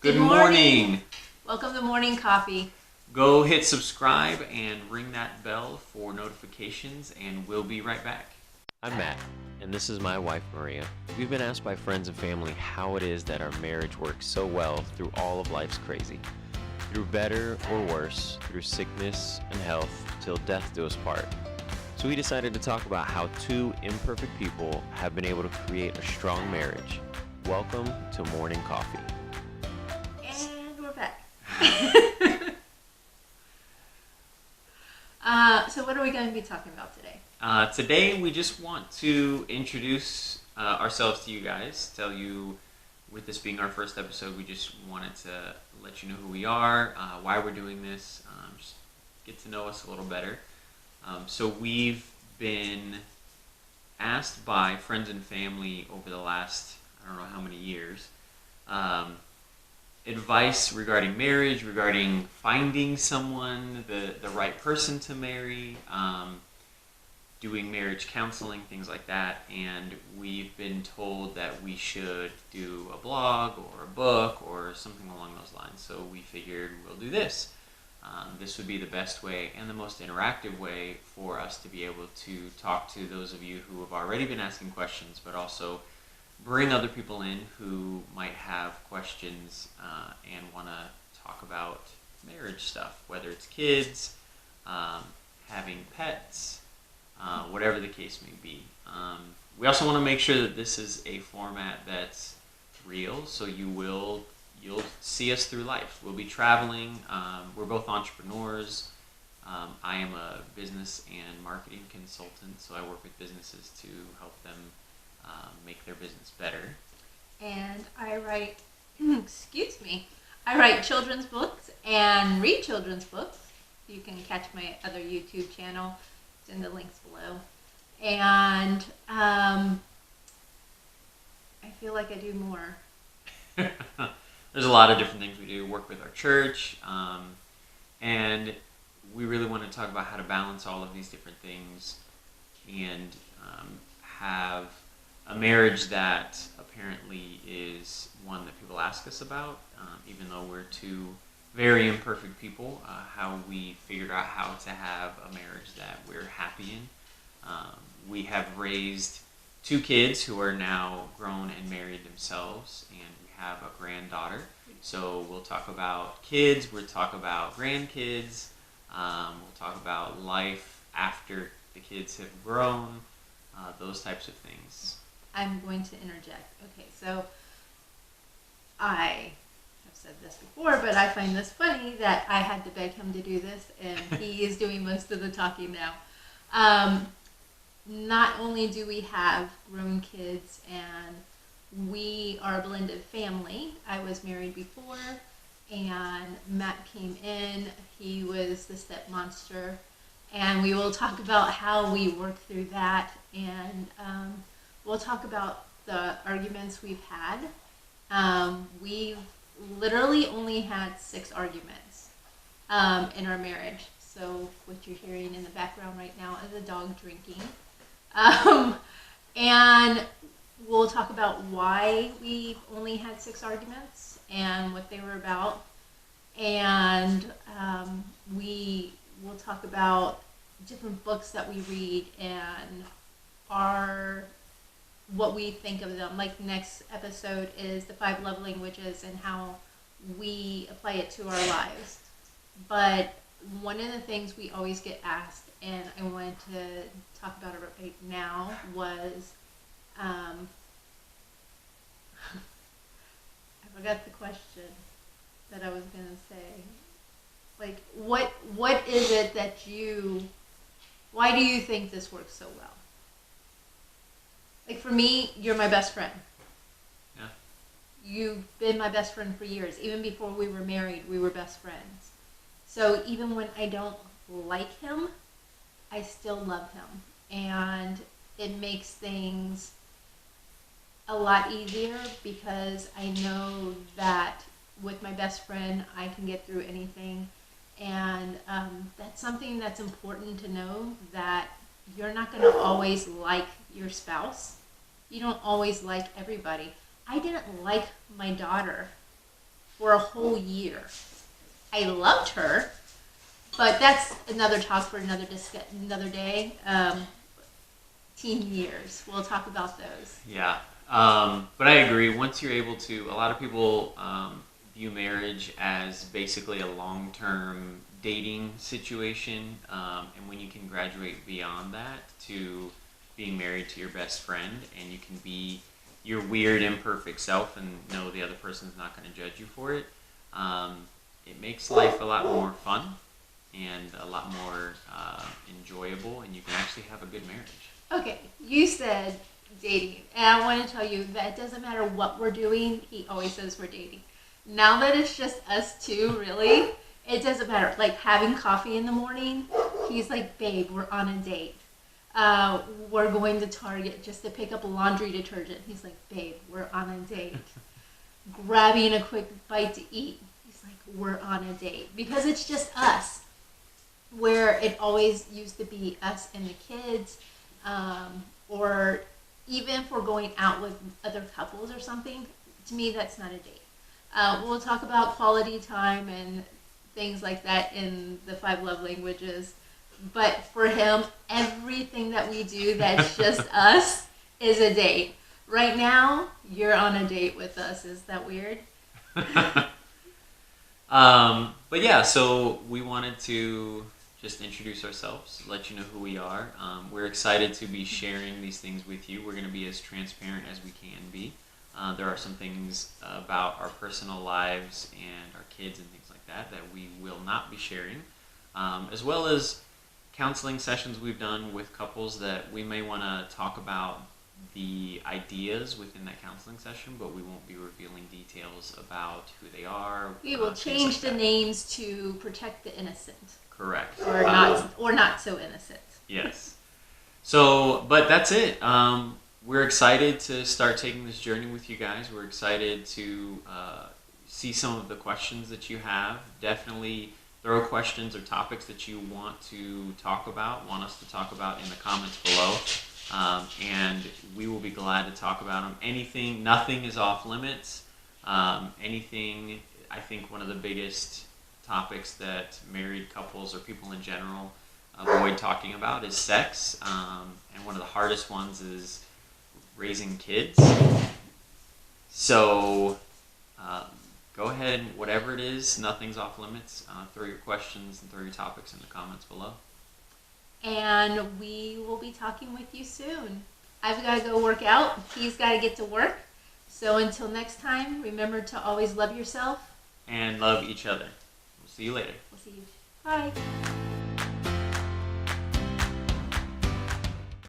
Good morning. Welcome to Morning Coffee. Go hit subscribe and ring that bell for notifications, and we'll be right back. I'm Matt, and this is my wife, Maria. We've been asked by friends and family how it is that our marriage works so well through all of life's crazy. Through better or worse, through sickness and health, till death do us part. So we decided to talk about how two imperfect people have been able to create a strong marriage. Welcome to Morning Coffee. And we're back. So what are we going to be talking about today? Today, we just want to introduce ourselves to you guys, tell you, with this being our first episode, we just wanted to let you know who we are, why we're doing this, just get to know us a little better. So we've been asked by friends and family over the last, I don't know how many years, advice regarding marriage, regarding finding someone, the right person to marry, doing marriage counseling, things like that. And we've been told that we should do a blog or a book or something along those lines. So we figured we'll do this. This would be the best way and the most interactive way for us to be able to talk to those of you who have already been asking questions, but also bring other people in who might have questions and want to talk about marriage stuff, whether it's kids, having pets, whatever the case may be. We also want to make sure that this is a format that's real, so you'll see us through life. We'll be traveling. We're both entrepreneurs. I am a business and marketing consultant, so I work with businesses to help them make their business better. And I write, I write children's books and read children's books. You can catch my other YouTube channel. It's in the links below. And I feel like I do more. There's a lot of different things we do. Work with our church, and we really want to talk about how to balance all of these different things and have a marriage that apparently is one that people ask us about, even though we're two very imperfect people, how we figured out how to have a marriage that we're happy in. We have raised two kids who are now grown and married themselves, and we have a granddaughter. So we'll talk about kids, we'll talk about grandkids, we'll talk about life after the kids have grown, those types of things. I'm going to interject. Okay, so I have said this before, but I find this funny that I had to beg him to do this, and he is doing most of the talking now. Not only do we have grown kids, and we are a blended family. I was married before, and Matt came in. He was the step monster, and we will talk about how we work through that, and we'll talk about the arguments we've had. We've literally only had 6 arguments in our marriage. So what you're hearing in the background right now is a dog drinking. And we'll talk about why we only had 6 arguments and what they were about. And we will talk about different books that we read and what we think of them. Like next episode is the 5 love languages and how we apply it to our lives. But one of the things we always get asked, and I wanted to talk about it right now, was I forgot the question that I was going to say. Like, what is it that why do you think this works so well? Like, for me, you're my best friend. Yeah. You've been my best friend for years. Even before we were married, we were best friends. So even when I don't like him, I still love him. And it makes things a lot easier because I know that with my best friend, I can get through anything. And that's something that's important to know, that you're not going to always like your spouse. You don't always like everybody. I didn't like my daughter for for a whole year. I loved her, but that's another talk for another day. Teen years, we'll talk about those. Yeah, but I agree. Once you're able to, a lot of people view marriage as basically a long-term dating situation, and when you can graduate beyond that to being married to your best friend, and you can be your weird, imperfect self and know the other person's not going to judge you for it, it makes life a lot more fun and a lot more enjoyable, and you can actually have a good marriage. Okay, you said dating, and I want to tell you that it doesn't matter what we're doing, he always says we're dating. Now that it's just us two, really, it doesn't matter. Like having coffee in the morning, he's like, babe, we're on a date. We're going to Target just to pick up laundry detergent. He's like, babe, we're on a date. Grabbing a quick bite to eat, he's like, we're on a date. Because it's just us, where it always used to be us and the kids, or even if we're going out with other couples or something, to me that's not a date. We'll talk about quality time and things like that in the 5 love languages. But for him, everything that we do that's just us is a date. Right now, you're on a date with us. Is that weird? But yeah, so we wanted to just introduce ourselves, let you know who we are. We're excited to be sharing these things with you. We're going to be as transparent as we can be. There are some things about our personal lives and our kids and things like that that we will not be sharing, as well as counseling sessions we've done with couples that we may want to talk about the ideas within that counseling session, but we won't be revealing details about who they are. We will change the names to protect the innocent. Correct. Or not so innocent. Yes. So, but that's it. We're excited to start taking this journey with you guys. We're excited to see some of the questions that you have. Definitely throw questions or topics that you want to talk about, want us to talk about in the comments below. And we will be glad to talk about them. Nothing is off limits. Anything, I think one of the biggest topics that married couples or people in general avoid talking about is sex. And one of the hardest ones is raising kids. So go ahead, whatever it is, nothing's off limits. Throw your questions and throw your topics in the comments below. And we will be talking with you soon. I've got to go work out. He's got to get to work. So until next time, remember to always love yourself. And love each other. We'll see you later. We'll see you. Bye.